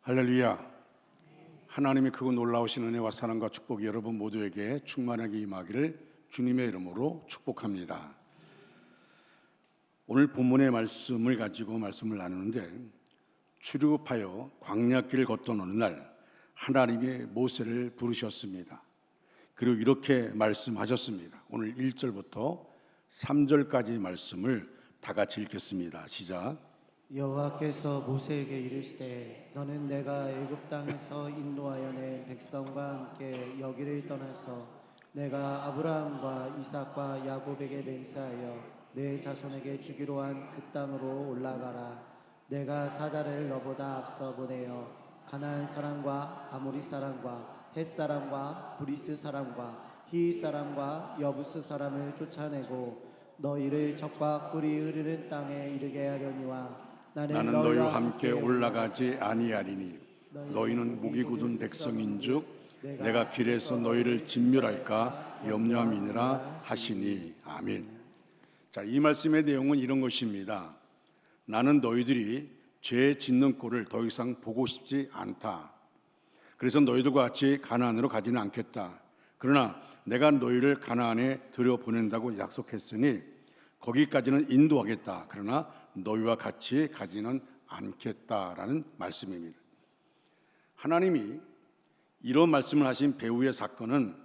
할렐루야. 하나님의 크고 놀라우신 은혜와 사랑과 축복이 여러분 모두에게 충만하게 임하기를 주님의 이름으로 축복합니다. 오늘 본문의 말씀을 가지고 말씀을 나누는데, 출애굽하여 광야길을 걷던 어느 날 하나님이 모세를 부르셨습니다. 그리고 이렇게 말씀하셨습니다. 오늘 1절부터 3절까지 말씀을 다 같이 읽겠습니다. 시작. 여호와께서 모세에게 이르시되 너는 내가 애굽 땅에서 인도하여 낸 백성과 함께 여기를 떠나서 내가 아브라함과 이삭과 야곱에게 맹세하여 내 자손에게 주기로 한 그 땅으로 올라가라. 내가 사자를 너보다 앞서 보내어 가나안 사람과 아모리 사람과 헷 사람과 브리스 사람과 히윗 사람과 여부스 사람을 쫓아내고 너희를 적과 꿀이 흐르는 땅에 이르게 하려니와 나는 너희와 함께 올라가지 아니하리니 너희는 무기 굳은 백성인즉 내가 길에서 너희를 진멸할까 염려함이니라 하시니. 아멘. 자, 이 말씀의 내용은 이런 것입니다. 나는 너희들이 죄 짓는 꼴을 더 이상 보고 싶지 않다. 그래서 너희들과 같이 가나안으로 가지는 않겠다. 그러나 내가 너희를 가나안에 들여보낸다고 약속했으니 거기까지는 인도하겠다. 그러나 너희와 같이 가지는 않겠다라는 말씀입니다. 하나님이 이런 말씀을 하신 배후의 사건은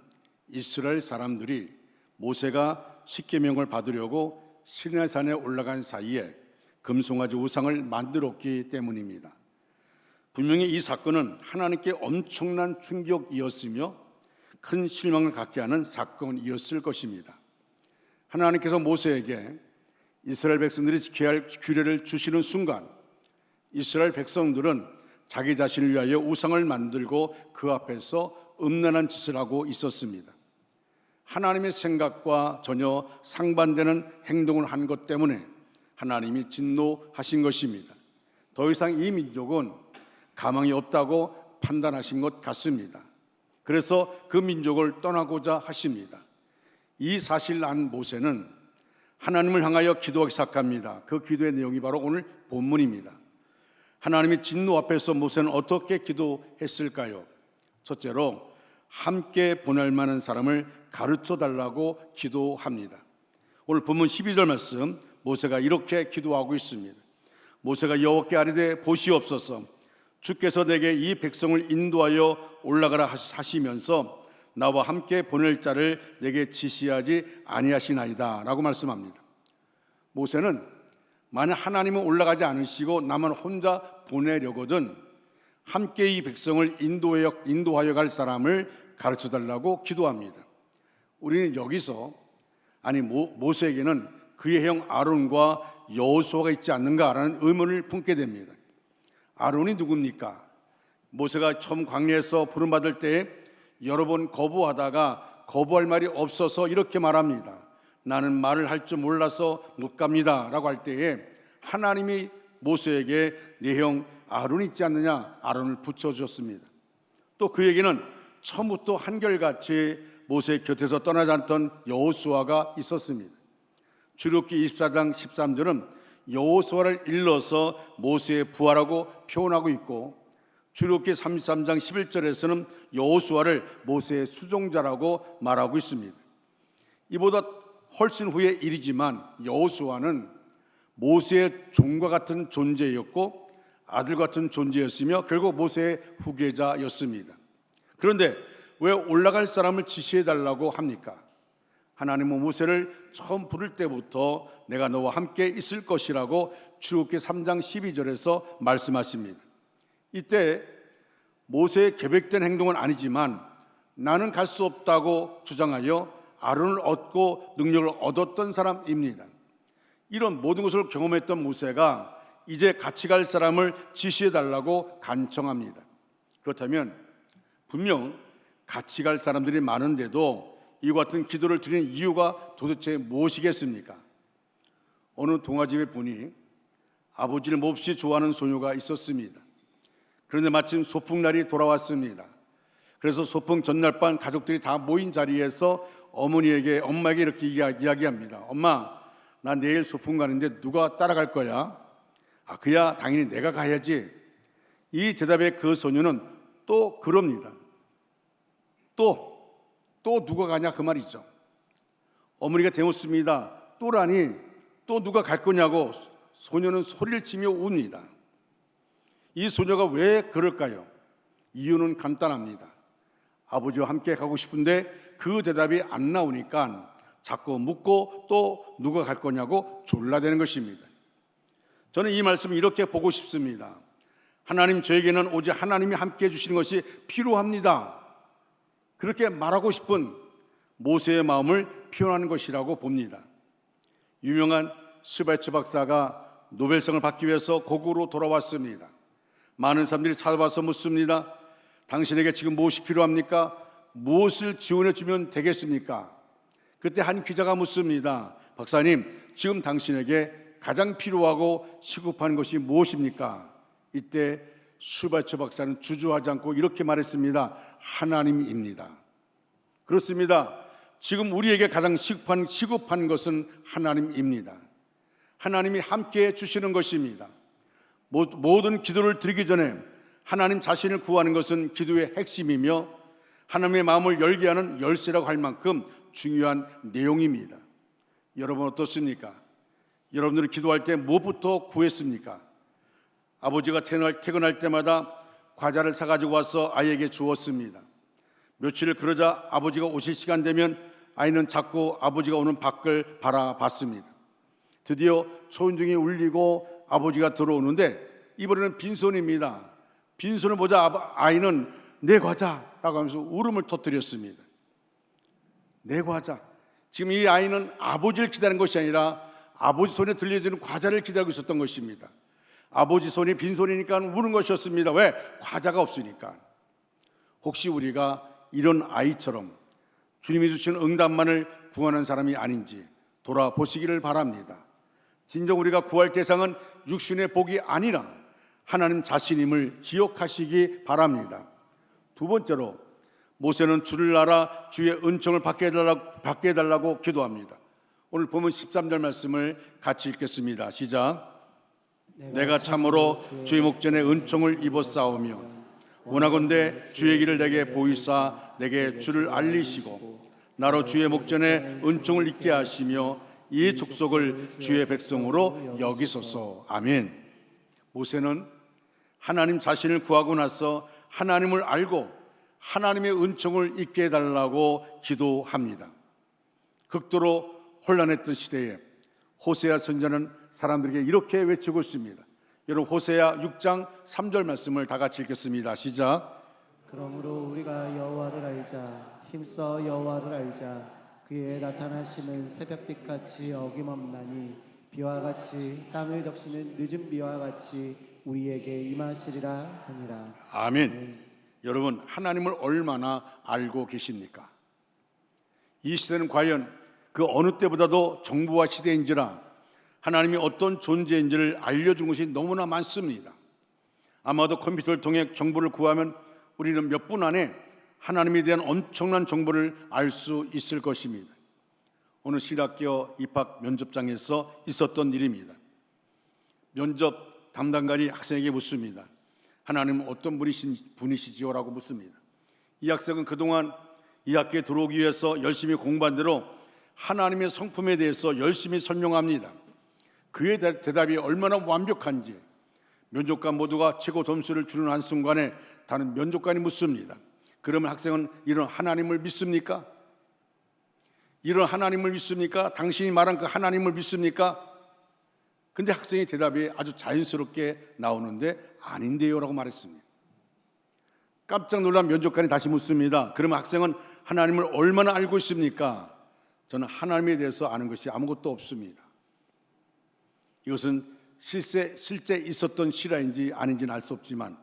이스라엘 사람들이 모세가 십계명을 받으려고 시내산에 올라간 사이에 금송아지 우상을 만들었기 때문입니다. 분명히 이 사건은 하나님께 엄청난 충격이었으며 큰 실망을 갖게 하는 사건이었을 것입니다. 하나님께서 모세에게 이스라엘 백성들이 지켜야 할 규례를 주시는 순간 이스라엘 백성들은 자기 자신을 위하여 우상을 만들고 그 앞에서 음란한 짓을 하고 있었습니다. 하나님의 생각과 전혀 상반되는 행동을 한 것 때문에 하나님이 진노하신 것입니다. 더 이상 이 민족은 가망이 없다고 판단하신 것 같습니다. 그래서 그 민족을 떠나고자 하십니다. 이 사실을 안 모세는 하나님을 향하여 기도하기 시작합니다. 그 기도의 내용이 바로 오늘 본문입니다. 하나님의 진노 앞에서 모세는 어떻게 기도했을까요? 첫째로 함께 보낼 만한 사람을 가르쳐 달라고 기도합니다. 오늘 본문 12절 말씀, 모세가 이렇게 기도하고 있습니다. 모세가 여호와께 아뢰되 보시옵소서, 주께서 내게 이 백성을 인도하여 올라가라 하시면서 나와 함께 보낼 자를 내게 지시하지 아니하시나이다 라고 말씀합니다. 모세는 만약 하나님은 올라가지 않으시고 나만 혼자 보내려거든 함께 이 백성을 인도하여 갈 사람을 가르쳐 달라고 기도합니다. 우리는 여기서 모세에게는 그의 형 아론과 여호수아가 있지 않는가라는 의문을 품게 됩니다. 아론이 누굽니까? 모세가 처음 광야에서 부름받을 때에 여러 번 거부하다가 거부할 말이 없어서 이렇게 말합니다. 나는 말을 할 줄 몰라서 못 갑니다 라고 할 때에 하나님이 모세에게 네 형 아론 있지 않느냐, 아론을 붙여줬습니다. 또 그에게는 처음부터 한결같이 모세 곁에서 떠나지 않던 여호수아가 있었습니다. 출애굽기 24장 13절은 여호수아를 일러서 모세의 부하라고 표현하고 있고, 출애굽기 33장 11절에서는 여호수아를 모세의 수종자라고 말하고 있습니다. 이보다 훨씬 후의 일이지만 여호수아는 모세의 종과 같은 존재였고 아들 같은 존재였으며 결국 모세의 후계자였습니다. 그런데 왜 올라갈 사람을 지시해달라고 합니까? 하나님은 모세를 처음 부를 때부터 내가 너와 함께 있을 것이라고 출애굽기 3장 12절에서 말씀하십니다. 이때 모세의 계획된 행동은 아니지만 나는 갈 수 없다고 주장하여 아론을 얻고 능력을 얻었던 사람입니다. 이런 모든 것을 경험했던 모세가 이제 같이 갈 사람을 지시해달라고 간청합니다. 그렇다면 분명 같이 갈 사람들이 많은데도 이와 같은 기도를 드리는 이유가 도대체 무엇이겠습니까? 어느 동아집에 보니 아버지를 몹시 좋아하는 소녀가 있었습니다. 그런데 마침 소풍날이 돌아왔습니다. 그래서 소풍 전날 밤 가족들이 다 모인 자리에서 엄마에게 이렇게 이야기합니다. 엄마, 나 내일 소풍 가는데 누가 따라갈 거야? 그야 당연히 내가 가야지. 이 대답에 그 소녀는 또 그럽니다. 또 누가 가냐 그 말이죠. 어머니가 대묻습니다. 또라니 또 누가 갈 거냐고. 소녀는 소리를 치며 웁니다. 이 소녀가 왜 그럴까요? 이유는 간단합니다. 아버지와 함께 가고 싶은데 그 대답이 안 나오니까 자꾸 묻고 또 누가 갈 거냐고 졸라대는 것입니다. 저는 이 말씀을 이렇게 보고 싶습니다. 하나님, 저에게는 오직 하나님이 함께 해주시는 것이 필요합니다. 그렇게 말하고 싶은 모세의 마음을 표현하는 것이라고 봅니다. 유명한 스발츠 박사가 노벨상을 받기 위해서 고국으로 돌아왔습니다. 많은 사람들이 찾아와서 묻습니다. 당신에게 지금 무엇이 필요합니까? 무엇을 지원해 주면 되겠습니까? 그때 한 기자가 묻습니다. 박사님, 지금 당신에게 가장 필요하고 시급한 것이 무엇입니까? 이때 슈발츠 박사는 주저하지 않고 이렇게 말했습니다. 하나님입니다. 그렇습니다. 지금 우리에게 가장 시급한 것은 하나님입니다. 하나님이 함께해 주시는 것입니다. 모든 기도를 드리기 전에 하나님 자신을 구하는 것은 기도의 핵심이며 하나님의 마음을 열게 하는 열쇠라고 할 만큼 중요한 내용입니다. 여러분 어떻습니까? 여러분들이 기도할 때 무엇부터 구했습니까? 아버지가 퇴근할 때마다 과자를 사가지고 와서 아이에게 주었습니다. 며칠 그러자 아버지가 오실 시간 되면 아이는 자꾸 아버지가 오는 밖을 바라봤습니다. 드디어 초인종이 울리고 아버지가 들어오는데 이번에는 빈손입니다. 빈손을 보자 아이는 내 과자라고 하면서 울음을 터뜨렸습니다. 내 과자. 지금 이 아이는 아버지를 기다리는 것이 아니라 아버지 손에 들려지는 과자를 기다리고 있었던 것입니다. 아버지 손이 빈손이니까 우는 것이었습니다. 왜? 과자가 없으니까. 혹시 우리가 이런 아이처럼 주님이 주신 응답만을 구하는 사람이 아닌지 돌아보시기를 바랍니다. 진정 우리가 구할 대상은 육신의 복이 아니라 하나님 자신임을 기억하시기 바랍니다. 두 번째로 모세는 주를 알아 주의 은총을 받게 해달라고 기도합니다. 오늘 보면 13절 말씀을 같이 읽겠습니다. 시작. 내가 참으로 주의 목전에 은총을 입었사오며 원하건대 주의 길을 내게 보이사 내게 주를 알리시고 나로 주의 목전에 은총을 입게 하시며 이 족속을 주의 백성으로 여기소서. 아멘. 모세는 하나님 자신을 구하고 나서 하나님을 알고 하나님의 은총을 입게 해달라고 기도합니다. 극도로 혼란했던 시대에 호세아 선지자는 사람들에게 이렇게 외치고 있습니다. 여러분 호세아 6장 3절 말씀을 다 같이 읽겠습니다. 시작. 그러므로 우리가 여호와를 알자. 힘써 여호와를 알자. 그의 나타나심은 새벽빛같이 어김없나니 비와 같이 땅을 적시는 늦은 비와 같이 우리에게 임하시리라 하니라. 아멘. 여러분 하나님을 얼마나 알고 계십니까? 이 시대는 과연 그 어느 때보다도 정보화 시대인지라 하나님이 어떤 존재인지를 알려준 것이 너무나 많습니다. 아마도 컴퓨터를 통해 정보를 구하면 우리는 몇 분 안에 하나님에 대한 엄청난 정보를 알 수 있을 것입니다. 오늘 신학교 입학 면접장에서 있었던 일입니다. 면접 담당관이 학생에게 묻습니다. 하나님은 어떤 분이시지요? 라고 묻습니다. 이 학생은 그동안 이 학교에 들어오기 위해서 열심히 공부한 대로 하나님의 성품에 대해서 열심히 설명합니다. 그의 대답이 얼마나 완벽한지 면접관 모두가 최고 점수를 주는 한순간에 다른 면접관이 묻습니다. 그러면 학생은 이런 하나님을 믿습니까? 이런 하나님을 믿습니까? 당신이 말한 그 하나님을 믿습니까? 근데 학생의 대답이 아주 자연스럽게 나오는데 아닌데요 라고 말했습니다. 깜짝 놀란 면접관이 다시 묻습니다. 그러면 학생은 하나님을 얼마나 알고 있습니까? 저는 하나님에 대해서 아는 것이 아무것도 없습니다. 이것은 실제 있었던 실화인지 아닌지는 알 수 없지만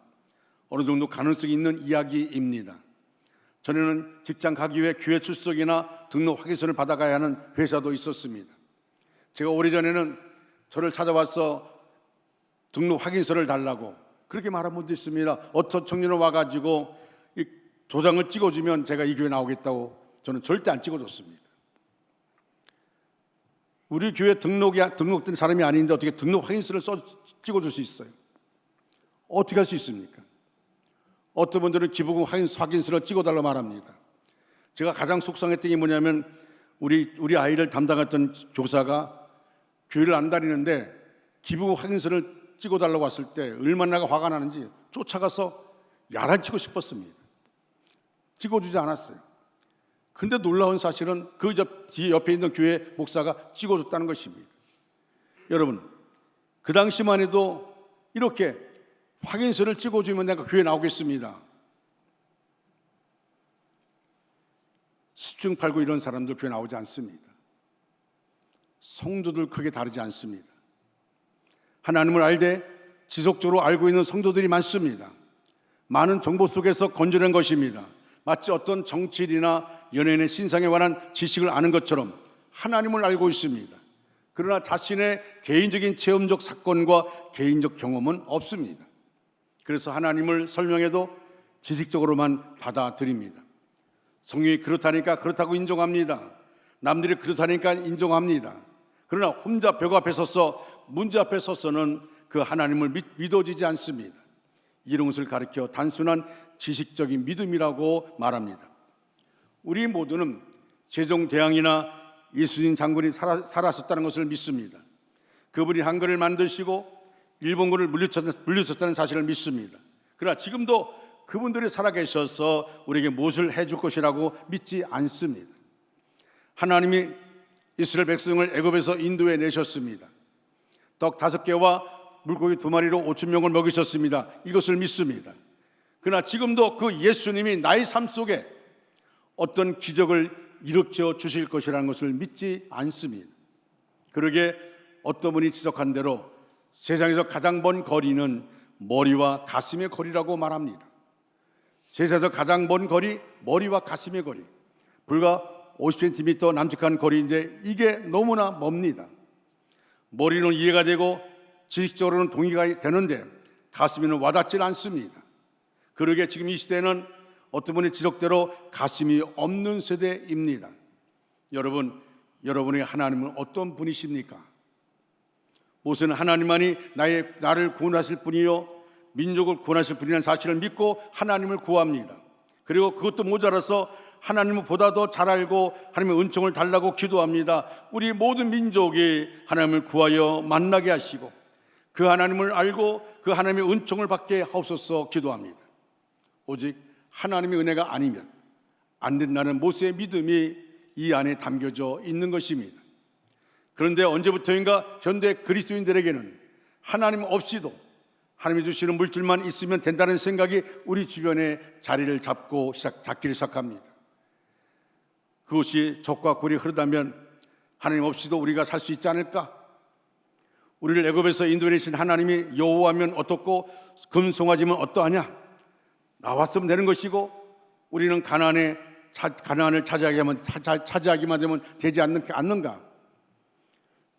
어느 정도 가능성이 있는 이야기입니다. 전에는 직장 가기 위해 교회 출석이나 등록 확인서를 받아가야 하는 회사도 있었습니다. 제가 오래전에는 저를 찾아와서 등록 확인서를 달라고 그렇게 말한 분도 있습니다. 어떤 청년은 와가지고 이 도장을 찍어주면 제가 이 교회 나오겠다고. 저는 절대 안 찍어줬습니다. 우리 교회 등록된 사람이 아닌데 어떻게 등록 확인서를 찍어줄 수 있어요? 어떻게 할 수 있습니까? 어떤 분들은 기부금 확인서를 찍어달라고 말합니다. 제가 가장 속상했던 게 뭐냐면 우리 아이를 담당했던 교사가 교회를 안 다니는데 기부금 확인서를 찍어달라고 왔을 때 얼마나 화가 나는지 쫓아가서 야단치고 싶었습니다. 찍어주지 않았어요. 근데 놀라운 사실은 그 뒤에 옆에 있는 교회 목사가 찍어줬다는 것입니다. 여러분, 그 당시만 해도 이렇게 확인서를 찍어주면 내가 교회 나오겠습니다. 수증 팔고 이런 사람들 교회 나오지 않습니다. 성도들 크게 다르지 않습니다. 하나님을 알되 지속적으로 알고 있는 성도들이 많습니다. 많은 정보 속에서 건져낸 것입니다. 마치 어떤 정치인이나 연예인의 신상에 관한 지식을 아는 것처럼 하나님을 알고 있습니다. 그러나 자신의 개인적인 체험적 사건과 개인적 경험은 없습니다. 그래서 하나님을 설명해도 지식적으로만 받아들입니다. 성경이 그렇다니까 그렇다고 인정합니다. 남들이 그렇다니까 인정합니다. 그러나 혼자 벽 앞에 서서 문제 앞에 서서는 그 하나님을 믿어지지 않습니다. 이런 것을 가리켜 단순한 지식적인 믿음이라고 말합니다. 우리 모두는 세종대왕이나 이순신 장군이 살았었다는 것을 믿습니다. 그분이 한글을 만드시고 일본군을 물리쳤다는 사실을 믿습니다. 그러나 지금도 그분들이 살아계셔서 우리에게 무엇을 해줄 것이라고 믿지 않습니다. 하나님이 이스라엘 백성을 애굽에서 인도해 내셨습니다. 떡 5개와 물고기 2마리로 5,000명을 먹이셨습니다. 이것을 믿습니다. 그러나 지금도 그 예수님이 나의 삶 속에 어떤 기적을 일으켜 주실 것이라는 것을 믿지 않습니다. 그러게 어떤 분이 지적한 대로 세상에서 가장 먼 거리는 머리와 가슴의 거리라고 말합니다. 세상에서 가장 먼 거리, 머리와 가슴의 거리. 불과 50cm 남짓한 거리인데 이게 너무나 멉니다. 머리는 이해가 되고 지식적으로는 동의가 되는데 가슴에는 와닿질 않습니다. 그러게 지금 이 시대는 어떤 분의 지적대로 가슴이 없는 세대입니다. 여러분의 하나님은 어떤 분이십니까? 모세는 하나님만이 나를 구원하실 분이요 민족을 구원하실 분이라는 사실을 믿고 하나님을 구합니다. 그리고 그것도 모자라서 하나님을 보다 더 잘 알고 하나님의 은총을 달라고 기도합니다. 우리 모든 민족이 하나님을 구하여 만나게 하시고 그 하나님을 알고 그 하나님의 은총을 받게 하옵소서 기도합니다. 오직 하나님의 은혜가 아니면 안 된다는 모세의 믿음이 이 안에 담겨져 있는 것입니다. 그런데 언제부터인가 현대 그리스도인들에게는 하나님 없이도 하나님이 주시는 물질만 있으면 된다는 생각이 우리 주변에 자리를 잡기를 시작합니다. 그것이 적과 굴이 흐르다면 하나님 없이도 우리가 살 수 있지 않을까? 우리를 애굽에서 인도해내신 하나님이 여호와면 어떻고 금송아지면 어떠하냐? 나왔으면 되는 것이고 우리는 가나안을 차지하기만 되면 되지 않는가?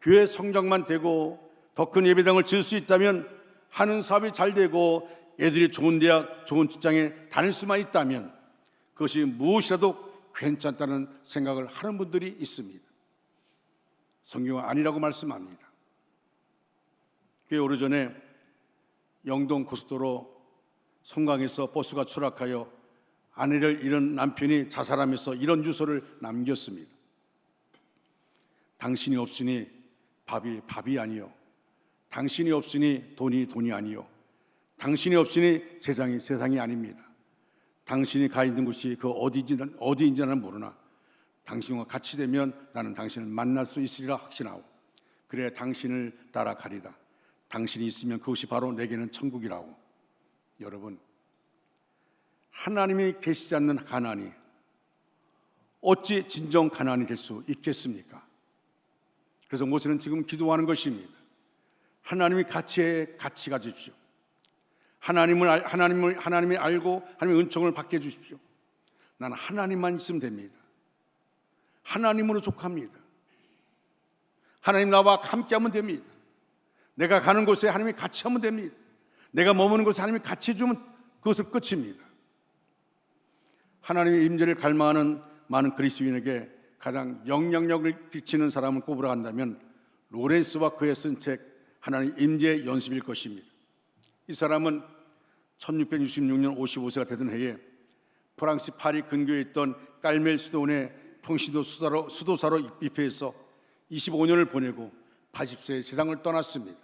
교회 성장만 되고 더 큰 예배당을 지을 수 있다면 하는 사업이 잘 되고 애들이 좋은 대학, 좋은 직장에 다닐 수만 있다면 그것이 무엇이라도 괜찮다는 생각을 하는 분들이 있습니다. 성경은 아니라고 말씀합니다. 꽤 오래전에 영동 고속도로 성강에서 버스가 추락하여 아내를 잃은 남편이 자살하면서 이런 유서를 남겼습니다. 당신이 없으니 밥이 아니요, 당신이 없으니 돈이 아니요, 당신이 없으니 세상이 아닙니다. 당신이 가 있는 곳이 그 어디인지 나는 모르나 당신과 같이 되면 나는 당신을 만날 수 있으리라 확신하고 그래 당신을 따라가리다. 당신이 있으면 그것이 바로 내게는 천국이라고. 여러분, 하나님이 계시지 않는 가나안이 어찌 진정 가나안이 될 수 있겠습니까? 그래서 모세는 지금 기도하는 것입니다. 하나님이 같이 가주십시오. 하나님이 알고 하나님의 은총을 받게 해주십시오. 나는 하나님만 있으면 됩니다. 하나님으로 족합니다. 하나님 나와 함께하면 됩니다. 내가 가는 곳에 하나님이 같이 하면 됩니다. 내가 머무는 곳에 하나님이 같이 해주면 그것은 끝입니다. 하나님의 임재를 갈망하는 많은 그리스도인에게 가장 영향력을 끼치는 사람을 꼽으라 한다면 로렌스와 그의 쓴 책 하나님 임재 연습일 것입니다. 이 사람은 1666년 55세가 되던 해에 프랑스 파리 근교에 있던 깔멜 수도원에 평신도 수도사로 입회해서 25년을 보내고 80세에 세상을 떠났습니다.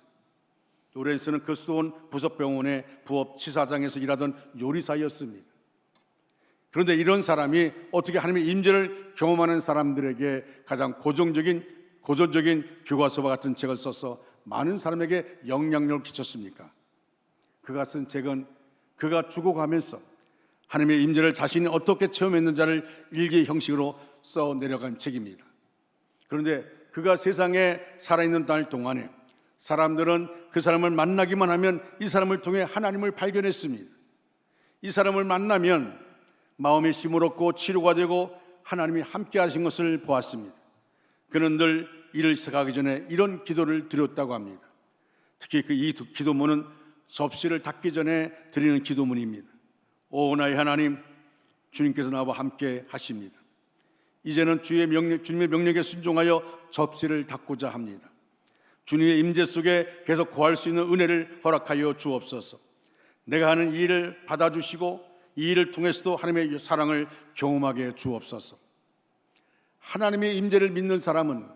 로렌스는 그 수도원 부속병원의 부업치사장에서 일하던 요리사였습니다. 그런데 이런 사람이 어떻게 하나님의 임재를 경험하는 사람들에게 가장 고전적인 교과서와 같은 책을 써서 많은 사람에게 영향력을 끼쳤습니까? 그가 쓴 책은 그가 죽어가면서 하나님의 임재를 자신이 어떻게 체험했는지를 일기 형식으로 써 내려간 책입니다. 그런데 그가 세상에 살아있는 날 동안에 사람들은 그 사람을 만나기만 하면 이 사람을 통해 하나님을 발견했습니다. 이 사람을 만나면 마음의 힘을 얻고 치료가 되고 하나님이 함께 하신 것을 보았습니다. 그는 늘 일을 시작하기 전에 이런 기도를 드렸다고 합니다. 특히 이 기도문은 접시를 닫기 전에 드리는 기도문입니다. 오 나의 하나님, 주님께서 나와 함께 하십니다. 이제는 주님의 명령에 순종하여 접시를 닫고자 합니다. 주님의 임재 속에 계속 거할 수 있는 은혜를 허락하여 주옵소서. 내가 하는 이 일을 받아주시고 이 일을 통해서도 하나님의 사랑을 경험하게 주옵소서. 하나님의 임재를 믿는 사람은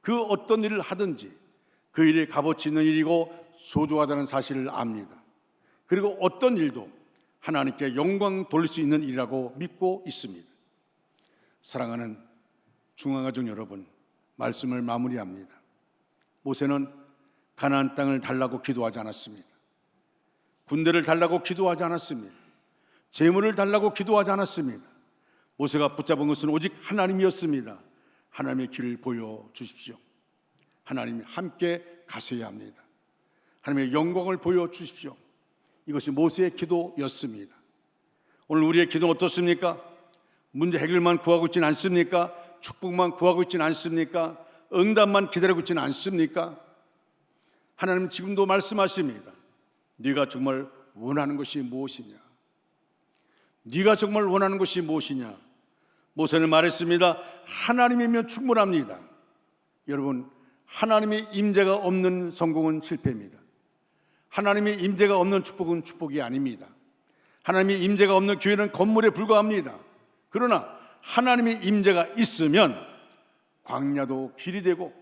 그 어떤 일을 하든지 그 일이 값어치 있는 일이고 소중하다는 사실을 압니다. 그리고 어떤 일도 하나님께 영광 돌릴 수 있는 일이라고 믿고 있습니다. 사랑하는 중앙가족 여러분, 말씀을 마무리합니다. 모세는 가나안 땅을 달라고 기도하지 않았습니다. 군대를 달라고 기도하지 않았습니다. 재물을 달라고 기도하지 않았습니다. 모세가 붙잡은 것은 오직 하나님이었습니다. 하나님의 길을 보여주십시오. 하나님이 함께 가셔야 합니다. 하나님의 영광을 보여주십시오. 이것이 모세의 기도였습니다. 오늘 우리의 기도는 어떻습니까? 문제 해결만 구하고 있지는 않습니까? 축복만 구하고 있지는 않습니까? 응답만 기다리고 있지는 않습니까? 하나님은 지금도 말씀하십니다. 네가 정말 원하는 것이 무엇이냐? 네가 정말 원하는 것이 무엇이냐? 모세는 말했습니다. 하나님이면 충분합니다. 여러분, 하나님의 임재가 없는 성공은 실패입니다. 하나님의 임재가 없는 축복은 축복이 아닙니다. 하나님의 임재가 없는 교회는 건물에 불과합니다. 그러나 하나님의 임재가 있으면 광야도 길이 되고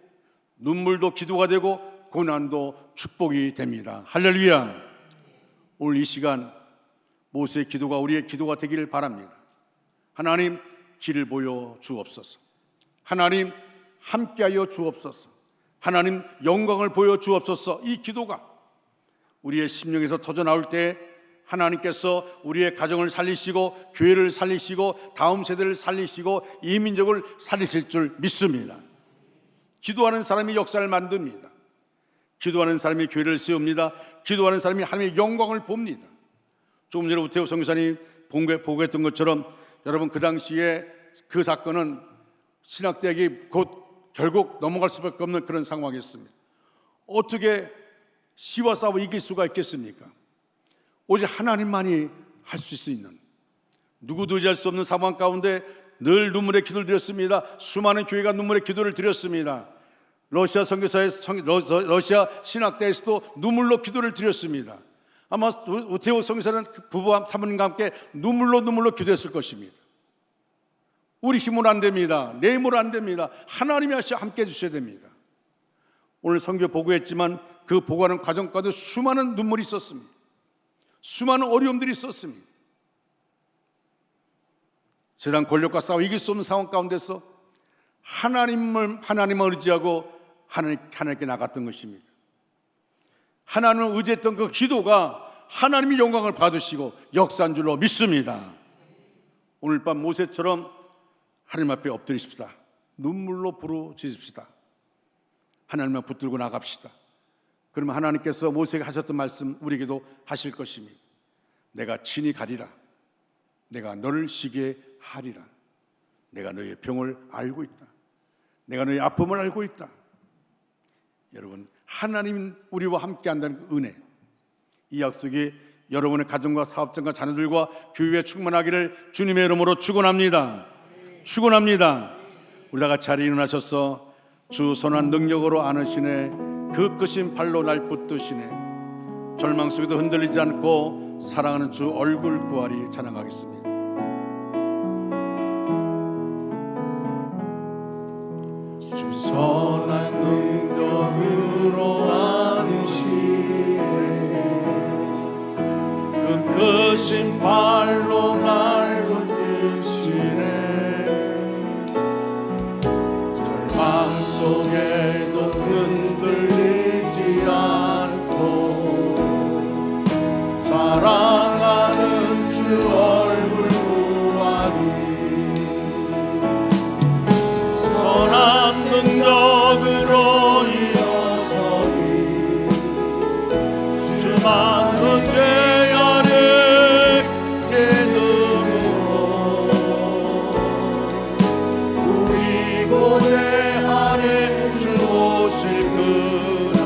눈물도 기도가 되고 고난도 축복이 됩니다. 할렐루야. 오늘 이 시간 모세의 기도가 우리의 기도가 되기를 바랍니다. 하나님, 길을 보여 주옵소서. 하나님, 함께하여 주옵소서. 하나님, 영광을 보여 주옵소서. 이 기도가 우리의 심령에서 터져나올 때 하나님께서 우리의 가정을 살리시고 교회를 살리시고 다음 세대를 살리시고 이 민족을 살리실 줄 믿습니다. 기도하는 사람이 역사를 만듭니다. 기도하는 사람이 교회를 세웁니다. 기도하는 사람이 하나님의 영광을 봅니다. 조금 전에 우태호 선교사님 보고했던 것처럼 여러분, 그 당시에 그 사건은 신학대학이 곧 결국 넘어갈 수밖에 없는 그런 상황이었습니다. 어떻게 시와 싸워 이길 수가 있겠습니까? 오직 하나님만이 할 수 있는, 누구도 의지할 수 없는 상황 가운데 늘 눈물의 기도를 드렸습니다. 수많은 교회가 눈물의 기도를 드렸습니다. 러시아 러시아 신학대에서도 눈물로 기도를 드렸습니다. 아마 우태호 선교사는 부부와 사모님과 함께 눈물로 기도했을 것입니다. 우리 힘으로 안 됩니다. 내 힘으로 안 됩니다. 하나님이 함께 해주셔야 됩니다. 오늘 선교 보고했지만 그 보고하는 과정까지 수많은 눈물이 있었습니다. 수많은 어려움들이 있었습니다. 세상 권력과 싸워 이길 수 없는 상황 가운데서 하나님을 의지하고 하나님께 나갔던 것입니다. 하나님을 의지했던 그 기도가 하나님이 영광을 받으시고 역사한 줄로 믿습니다. 오늘 밤 모세처럼 하나님 앞에 엎드리십시다. 눈물로 부르짖읍시다. 하나님 앞에 붙들고 나갑시다. 그러면 하나님께서 모세에게 하셨던 말씀 우리에게도 하실 것입니다. 내가 친히 가리라. 내가 너를 쉬게 하리라. 내가 너의 병을 알고 있다. 내가 너의 아픔을 알고 있다. 여러분, 하나님 우리와 함께 한다는 그 은혜, 이 약속이 여러분의 가정과 사업장과 자녀들과 교회에 충만하기를 주님의 이름으로 축원합니다. 축원합니다. 우리 다 같이 자리에 일어나셔서 주 선한 능력으로 안으시네, 그 크신 발로 날 붙드시네, 절망 속에도 흔들리지 않고 사랑하는 주 얼굴 구하리 찬양하겠습니다. 주 선한 능력으로 안으시네 그 크신 발로 날 붙드시네 절망 속에도 흔들리지 않고 사랑하는 주 얼굴 구하리 선한 능력으로 일어서리 주만 은혜 아래 믿음으로 우리 고대 아래 주 오실 그날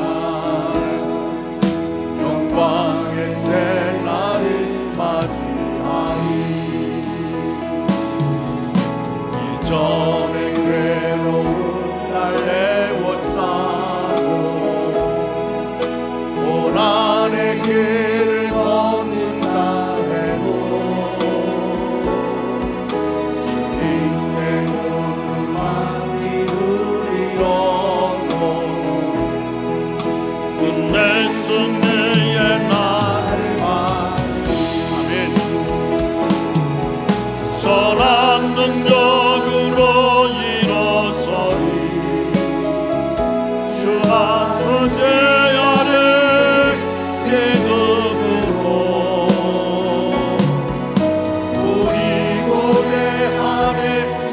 영광의 새날을 맞이하리 이전에 괴로운 날 애워싸고 고난의 길을 걷는다 해도 주님께 그만 이르리려고 끝내 승리의 날을 맞으리 아멘 선한 능력으로 일어서리 주만 의제 아래 믿음으로 우리 고대 아래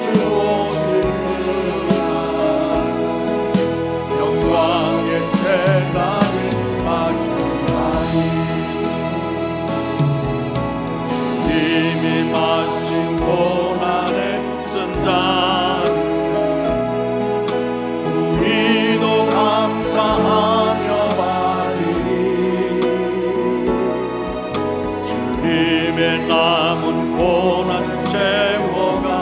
주 오실 그날 영광의 새날을 맞이하리 주님이 마신 고난의 쓴잔 우리도 감사하며 받으리 주님의 남은 고난 채워가며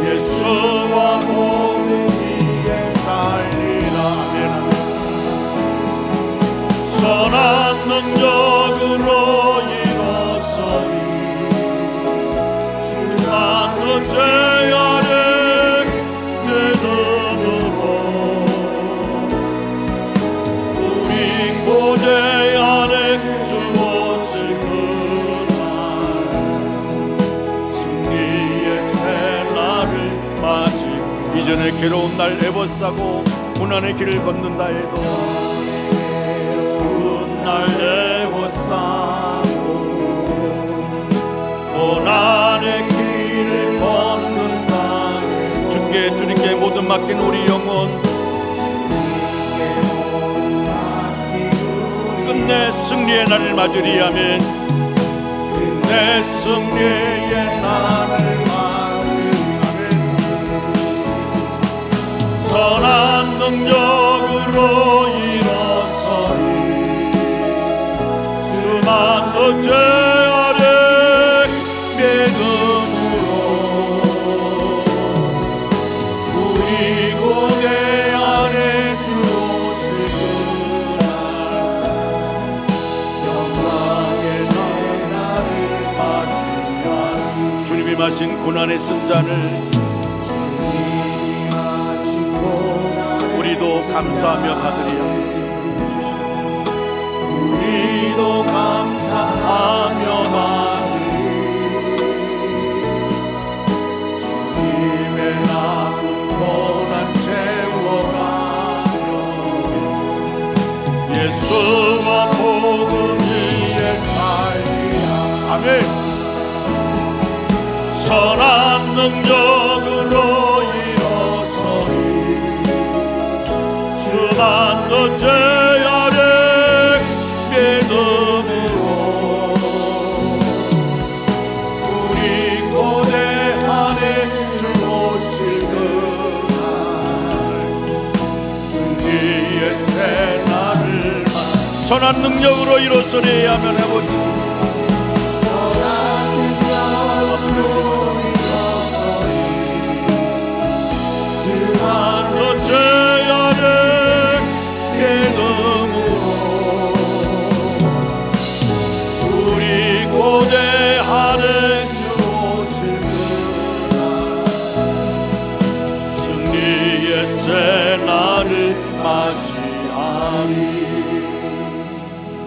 예수와 복음 위에 살리라 선한 능력으로 일어서리 주만 의제 아래 믿음으로 우리 고대 안에 주 오실 그날 승리의 새날을 맞이 이전에 괴로운 날 애워싸고 고난의 길을 걷는다 해도 날 애워싸고 고난의 길을 걷는다 주님께 모든 맡긴 우리 영혼 끝내 승리의 날을 맞으리 아멘 끝내 승리의 날을 맞으리 아멘 선한 능력으로 일어서리 주만 의제 아래 믿음으로 우리 고대 안에 주 오실 그날 영광의 새날을 맞이하리 주님이 마신 고난의 쓴 잔을 우리도 감사하며 받으리라 우리도 감사하며 받으리 주님의 남은 고난 채워가며 예수와 복음 위에 살리라 아멘 선한 능력으로 일어서리 주만 의제 아래 믿음으로 우리 고대 안에 주 오실 그날 승리의 새날을 선한 능력으로 일어서리 하면 해보지 선한 능력으로 일어서리 주만 의제 아래 믿음으로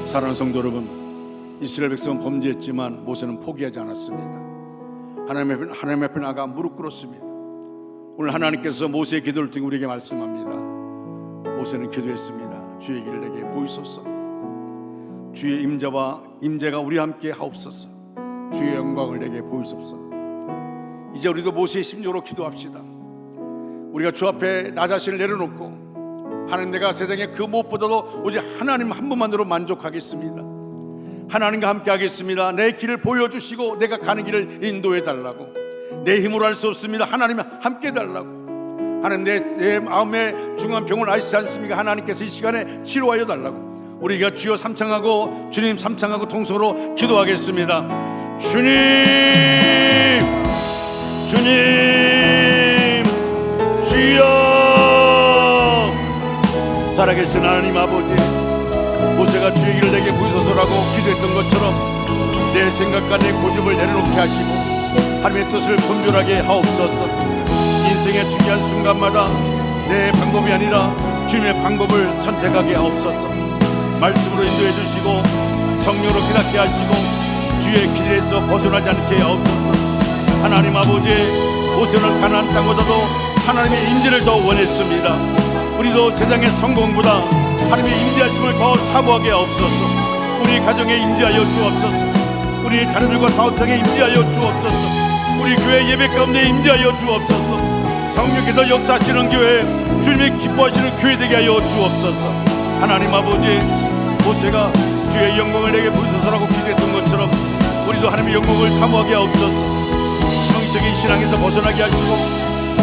사랑하는 성도 여러분, 이스라엘 백성은 범죄했지만 모세는 포기하지 않았습니다. 하나님 앞에 나가 무릎 꿇었습니다. 오늘 하나님께서 모세의 기도를 통해 우리에게 말씀합니다. 모세는 기도했습니다. 주의 길을 내게 보이소서. 주의 임재가 우리와 함께 하옵소서. 주의 영광을 내게 보이소서. 이제 우리도 모세의 심정으로 기도합시다. 우리가 주 앞에 나 자신을 내려놓고 하나님, 내가 세상에 그 무엇보다도 오직 하나님 한 분만으로 만족하겠습니다. 하나님과 함께 하겠습니다. 내 길을 보여주시고 내가 가는 길을 인도해 달라고. 내 힘으로 할 수 없습니다. 하나님 함께 달라고. 하나님, 내 마음에 중한 병을 아시지 않습니까? 하나님께서 이 시간에 치료하여 달라고. 우리가 주여 삼창하고 주님 삼창하고 통성으로 기도하겠습니다. 주님, 주님, 주여. 살아계신 하나님 아버지, 모세가 주의 길을 내게 보이소서라고 기도했던 것처럼 내 생각과 내 고집을 내려놓게 하시고 하나님의 뜻을 분별하게 하옵소서. 인생의 중요한 순간마다 내 방법이 아니라 주님의 방법을 선택하게 하옵소서. 말씀으로 인도해 주시고 성령으로 깨닫게 하시고 주의 길에서 벗어나지 않게 하옵소서. 하나님 아버지, 모세는 가나안 땅보다도 하나님의 임재를 더 원했습니다. 우리도 세상의 성공보다 하나님의 임재하심을 더 사모하게 하옵소서. 우리 가정에 임재하여 주옵소서. 우리 자녀들과 사업장에 임재하여 주옵소서. 우리 교회 예배 가운데 임재하여 주옵소서. 성령께서 역사하시는 교회, 주님이 기뻐하시는 교회 되게 하여 주옵소서. 하나님 아버지, 모세가 주의 영광을 내게 보이소서라고 기도했던 것처럼 우리도 하나님의 영광을 사모하게 하옵소서. 형식적인 신앙에서 벗어나게 하시고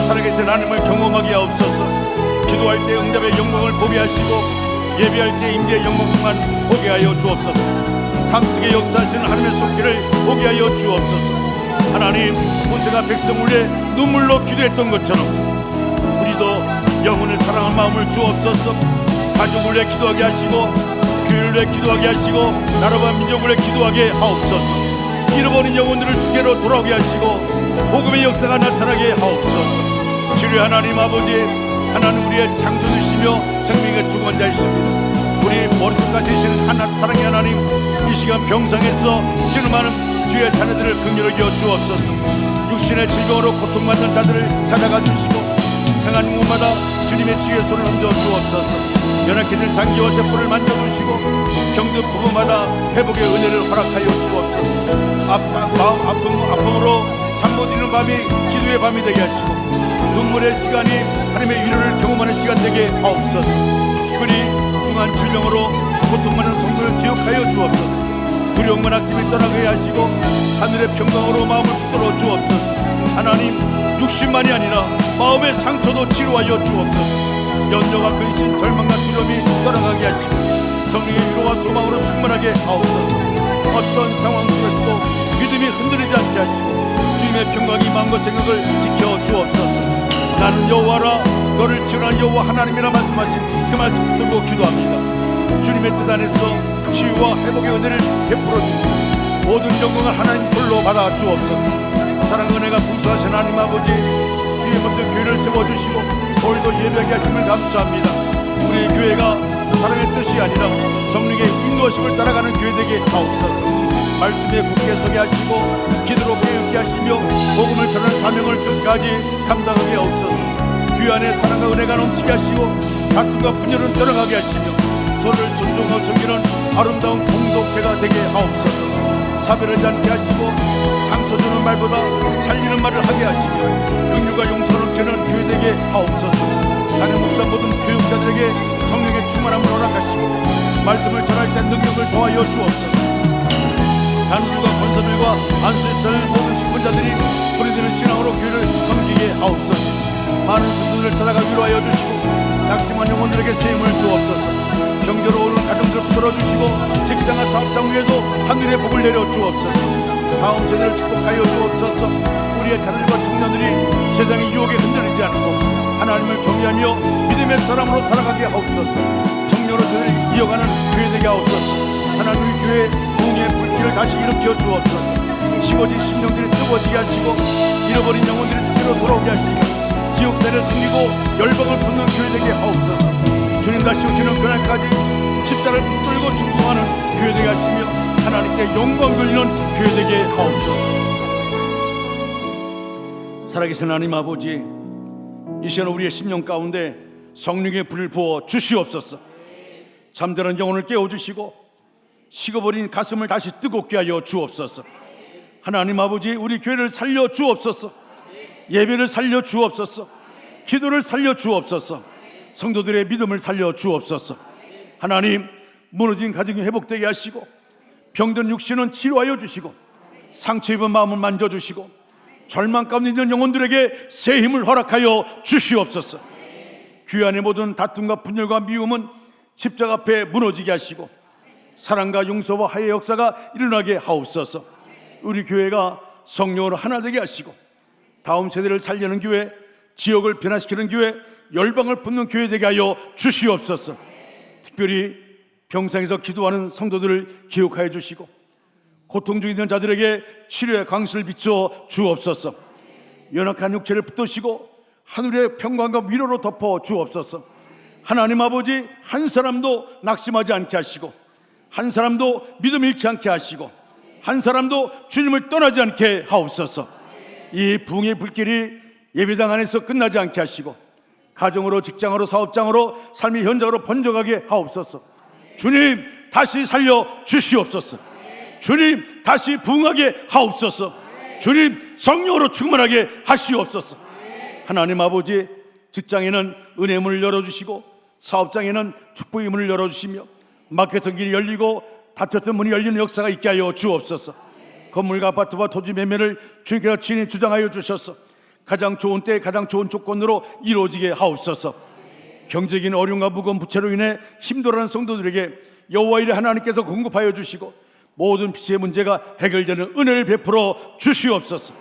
살아계신 하나님을 경험하게 하옵소서. 기도할 때 응답의 영광을 보게 하시고 예배할 때 임재의 영광만 보게 하여 주옵소서. 삶 속에 역사하시는 하나님의 손길을 보게 하여 주옵소서. 하나님, 모세가 백성 위에 눈물로 기도했던 것처럼 우리도 영혼을 사랑하는 마음을 주옵소서. 가족을 위해 기도하게 하시고 교회를 위해 기도하게 하시고 나라와 민족을 위해 기도하게 하옵소서. 잃어버린 영혼들을 주께로 돌아오게 하시고 복음의 역사가 나타나게 하옵소서. 주의 하나님 아버지, 하나님 우리의 창조주시며 생명의 주관자이십니다. 우리 머리끝까지 계시는 하나님 사랑의 하나님, 이 시간 병상에서 신음하는 주의 자녀들을 긍휼히 여겨 주옵소서. 육신의 질병으로 고통받는 자들을 찾아가 주시고 생하는 곳마다 주님의 지혜의 손을 얹어 주옵소서. 연약해진 장기와 세포를 만져주시고 병든 부부마다 회복의 은혜를 허락하여 주옵소서. 아픔으로 잠 못 이루는 밤이 기도의 밤이 되게 하시고 눈물의 시간이 하나님의 위로를 경험하는 시간 되게 하옵소서. 특별히 중한 질병으로 고통받는 성도를 기억하여 주옵소서. 두려움과 낙심이 떠나게 하시고 하늘의 평강으로 마음을 붙들어 주옵소서. 하나님, 육신만이 아니라 마음의 상처도 치료하여 주옵소서. 연조와 근심, 절망과 두려움이 떠나가게 하시고 성령의 위로와 소망으로 충만하게 하옵소서. 어떤 상황 속에서도 믿음이 흔들리지 않게 하시고 주님의 평강이 마음과 생각을 지켜 주옵소서. 나는 여호와라, 너를 지원한 여호와 하나님이라 말씀하신 그 말씀 붙들고 기도합니다. 주님의 뜻 안에서 치유와 회복의 은혜를 베풀어 주시고 모든 영광을 하나님 홀로 받아 주옵소서. 사랑 은혜가 풍성하신 하나님 아버지, 주의 먼저 교회를 세워주시고 오늘도 예배하게 하심을 감사합니다. 우리 교회가 사람의 뜻이 아니라 성령의 인도하심을 따라가는 교회 되게 하옵소서. 말씀에 굳게 서게 하시고 기도로 깨닫게 하시며 복음을 전하는 사명을 끝까지 감당하게 하옵소서. 교회 안에 사랑과 은혜가 넘치게 하시고 다툼과 분열은 떠나가게 하시며 서로를 존중하고 섬기는 아름다운 공동체가 되게 하옵소서. 차별하지 않게 하시고 상처 주는 말보다 살리는 말을 하게 하시며 긍휼과 용서 넘치는 교회 되게 하옵소서. 나는 목사 모든 교육자들에게 성령의 충만함을 허락하시고 말씀을 전할 때 능력을 더하여 주옵소서. 단들과 권사들과 안수했던 모든 직분자들이 소리되는 신앙으로 교회를 섬기게 하옵소서. 많은 성도들을 찾아가 위로하여 주시고 낙심한 영혼들에게 세임을 주옵소서. 경제로 오는 가정들을 붙들어주시고 직장과 사업장 위에도 하늘의 복을 내려 주옵소서. 다음 세대를 축복하여 주옵소서. 우리의 자녀들과 청년들이 세상의 유혹에 흔들리지 않고 하나님을 경외하며 믿음의 사람으로 살아가게 하옵소서. 성령으로 세대를 이어가는 교회 되게 하옵소서. 하나님의 교회 부흥의 불길을 다시 일으켜 주옵소서. 식어진 심령들이 뜨거워지게 하시고 잃어버린 영혼들이 주께로 돌아오게 하시며 지옥사를 숨기고 열방을 품는 교회 되게 하옵소서. 주님 다시 오시는 그날까지 십자를 붙들고 충성하는 하나님께 영광 돌리는 교회 되게 하옵소서. 살아계신 하나님 아버지, 이 시간 우리의 심령 가운데 성령의 불을 부어 주시옵소서. 잠자는 영혼을 깨워주시고 식어버린 가슴을 다시 뜨겁게 하여 주옵소서. 하나님 아버지, 우리 교회를 살려 주옵소서. 예배를 살려 주옵소서. 기도를 살려 주옵소서. 성도들의 믿음을 살려 주옵소서. 하나님, 무너진 가정이 회복되게 하시고 병든 육신은 치료하여 주시고 상처 입은 마음을 만져주시고 절망 가운데 있는 영혼들에게 새 힘을 허락하여 주시옵소서. 교회 안의 모든 다툼과 분열과 미움은 십자가 앞에 무너지게 하시고 사랑과 용서와 화해의 역사가 일어나게 하옵소서. 우리 교회가 성령으로 하나 되게 하시고 다음 세대를 살리는 교회, 지역을 변화시키는 교회, 열방을 품는 교회 되게 하여 주시옵소서. 특별히 병상에서 기도하는 성도들을 기억하여 주시고 고통 중에 있는 자들에게 치료의 광수를 비춰 주옵소서. 연약한 육체를 붙드시고 하늘의 평강과 위로로 덮어 주옵소서. 하나님 아버지, 한 사람도 낙심하지 않게 하시고 한 사람도 믿음 잃지 않게 하시고 한 사람도 주님을 떠나지 않게 하옵소서. 이 부흥의 불길이 예배당 안에서 끝나지 않게 하시고 가정으로, 직장으로, 사업장으로, 삶의 현장으로 번져가게 하옵소서. 주님, 다시 살려 주시옵소서. 주님, 다시 부흥하게 하옵소서. 주님, 성령으로 충만하게 하시옵소서. 하나님 아버지, 직장에는 은혜의 문을 열어주시고 사업장에는 축복의 문을 열어주시며 막혔던 길이 열리고 닫혔던 문이 열리는 역사가 있게 하여 주옵소서. 건물과 아파트와 토지 매매를 주님께서 친히 주장하여 주셔서 가장 좋은 때에 가장 좋은 조건으로 이루어지게 하옵소서. 경제적인 어려움과 무거운 부채로 인해 힘들어하는 성도들에게 여호와 일에 하나님께서 공급하여 주시고 모든 피치의 문제가 해결되는 은혜를 베풀어 주시옵소서.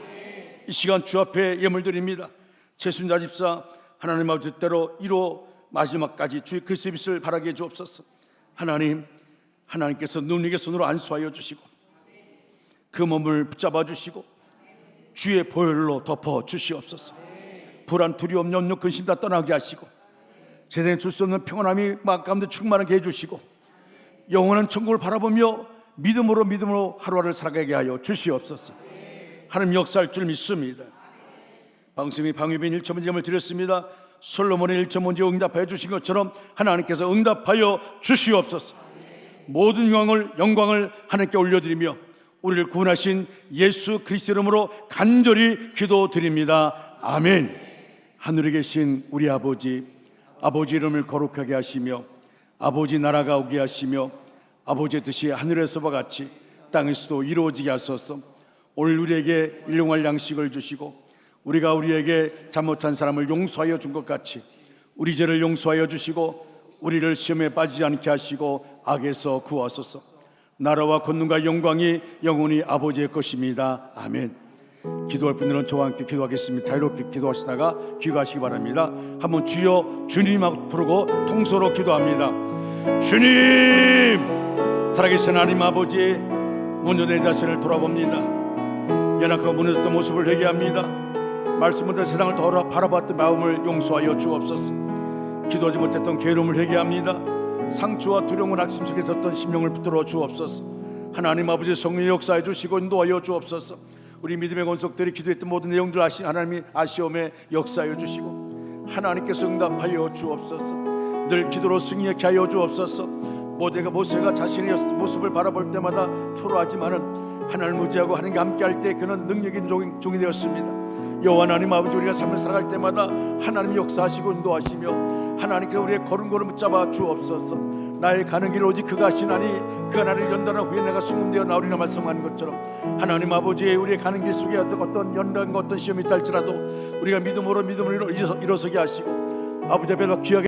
이 시간 주 앞에 예물 드립니다. 최순자 집사, 하나님 아버지 뜻대로 이루 마지막까지 주의 그리스도의 빛을 바라게 해 주옵소서. 하나님, 하나님께서 능력의 손으로 안수하여 주시고 그 몸을 붙잡아 주시고 주의 보혈로 덮어 주시옵소서. 불안, 두려움, 염려, 근심 다 떠나게 하시고 세상에 줄 수 없는 평안함이 마음 가운데 충만하게 해주시고 영원한 천국을 바라보며 믿음으로 하루하루를 살아가게 하여 주시옵소서. 하나님 역사할 줄 믿습니다. 방심이 방위빈 1,000번째 드렸습니다. 솔로몬의 1,000번째 응답하여 주신 것처럼 하나님께서 응답하여 주시옵소서. 모든 영광을 하나님께 올려드리며 우리를 구원하신 예수 그리스도 이름으로 간절히 기도드립니다. 아멘. 하늘에 계신 우리 아버지 이름을 거룩하게 하시며 아버지 나라가 오게 하시며 아버지의 뜻이 하늘에서와 같이 땅에서도 이루어지게 하소서. 오늘 우리에게 일용할 양식을 주시고 우리가 우리에게 잘못한 사람을 용서하여 준 것 같이 우리 죄를 용서하여 주시고 우리를 시험에 빠지지 않게 하시고 악에서 구하소서. 나라와 권능과 영광이 영원히 아버지의 것입니다. 아멘. 기도할 분들은 저와 함께 기도하겠습니다. 자유롭게 기도하시다가 귀가하시기 바랍니다. 한번 주여 주님 하고 부르고 통서로 기도합니다. 주님, 살아계신 하나님 아버지, 먼저 내 자신을 돌아봅니다. 연약하고 무너졌던 모습을 회개합니다. 말씀보다 세상을 더 바라봤던 마음을 용서하여 주옵소서. 기도하지 못했던 게으름을 회개합니다. 상처와 두려움을 낙심 속에 있었던 심령을 붙들어 주옵소서. 하나님 아버지 성령의 역사해 주시고 인도하여 주옵소서. 우리 믿음의 권속들이 기도했던 모든 내용들 하나님이 아시오매 역사하여 주시고 하나님께서 응답하여 주옵소서. 늘 기도로 승리하게 하여 주옵소서. 모세가 자신의 모습을 바라볼 때마다 초라하지만은 하나님을 의지하고 하나님과 함께할 때 그는 능력인 종이 되었습니다. 여호와 하나님 아버지, 우리가 삶을 살아갈 때마다 하나님이 역사하시고 인도하시며 하나님께서 우리의 걸음걸음 붙잡아 주옵소서. 나의 가는 길 오직 그가 하시나니 그가 나를 연단한 후에 내가 수금되어 나오리라 말씀하는 것처럼 하나님 아버지, 우리의 가는 길 속에 어떤 연단과 어떤 시험이 있다 할지라도 우리가 믿음으로 일어서게 하시고 아버지 앞에서 귀하게